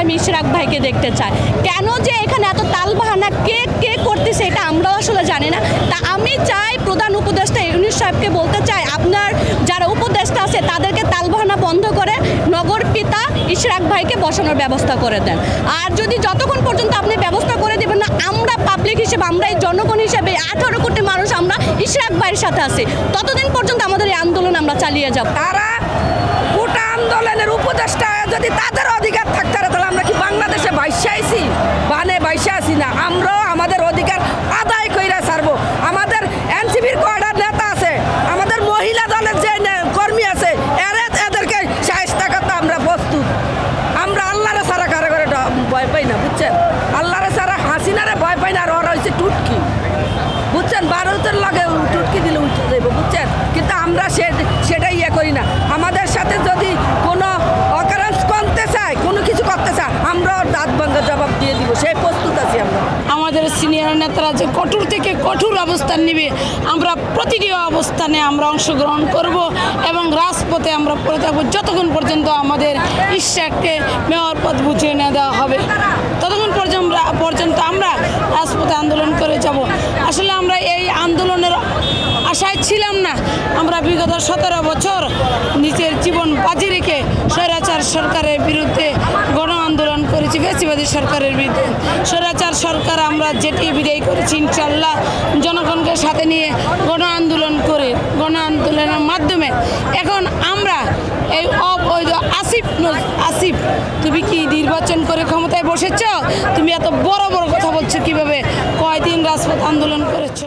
আমি ইশরাক ভাইকে দেখতে চাই। কেন যে এখানে এত তালবাহানা কে করতেছে এটা আমরাও আসলে জানি না। তা আমি চাই প্রধান উপদেষ্টা ইউনূস সাহেবকে বলতে চাই, আপনার যারা উপদেষ্টা আছে তাদেরকে তালবাহানা বন্ধ করে নগর পিতা ইশরাক ভাইকে বসানোর ব্যবস্থা করে দেন। আর যদি যতক্ষণ পর্যন্ত আপনি ব্যবস্থা করে দেবেন না, আমরা পাবলিক হিসেবে, আমরা এই জনগণ হিসেবে 18 কোটি মানুষ আমরা ইশরাক ভাইয়ের সাথে আছি, ততদিন পর্যন্ত আমাদের এই আন্দোলন আমরা চালিয়ে যাব। তারা কোটা আন্দোলনের উপদেষ্টা যদি তাদের অধিকার থাকতে তাহলে আমরা কি বাংলাদেশে বাইশে আইছি? বাইশে আসি না, আমরাও আমাদের অধিকার আদায় কইরা ছাড়বো। আমাদের এনসিপির কয়টা নেতা আছে, আমাদের মহিলা দলের যে কর্মী আছে, এদেরকে শায়েস্তা করতে আমরা প্রস্তুত। আমরা আল্লাহরে সারা কারে করে ভয় পাই না, বুঝছেন? আল্লাহরে সারা হাসিনারে ভয় পাই না। আর ওরা হচ্ছে টুটকি, বুঝছেন? ভারতের লগে টুটকি দিলে উঠে যাইব, বুঝছেন? কিন্তু আমরা সেটা করি না। আমাদের সাথে যদি কোনো অকারেন্স করতে চায়, কোনো কিছু করতে চায়, আমরাও দাঁত ভাঙা জবাব দিয়ে দিব, সেই প্রস্তুত আছি আমরা। আমাদের সিনিয়র নেতারা যে কঠোর থেকে কঠোর অবস্থান নেবে, আমরা প্রতিটি অবস্থানে আমরা অংশগ্রহণ করব এবং রাজপথে আমরা পড়ে থাকবো যতক্ষণ পর্যন্ত আমাদের ইশরাককে মেয়র পদ বুঝিয়ে না দেওয়া হবে, ততক্ষণ পর্যন্ত আমরা রাজপথে আন্দোলন করে যাব। আসলে আমরা এই আন্দোলনের আশায় ছিলাম না। আমরা বিগত 17 বছর নিজের জীবন বাজি রেখে স্বৈরাচার সরকারের বিরুদ্ধে গণ আন্দোলন করেছি, ফ্যাসিবাদী সরকারের বিরুদ্ধে। স্বৈরাচার সরকার আমরা যেটি বিদায় করেছি, ইনশাল্লাহ জনগণকে সাথে নিয়ে গণ আন্দোলনের মাধ্যমে এখন আমরা এই অবৈধ আসিফ তুমি কি নির্বাচন করে ক্ষমতায় বসেছ? তুমি এত বড় বড় কথা বলছো কিভাবে? কয়দিন রাজপথ আন্দোলন করেছো?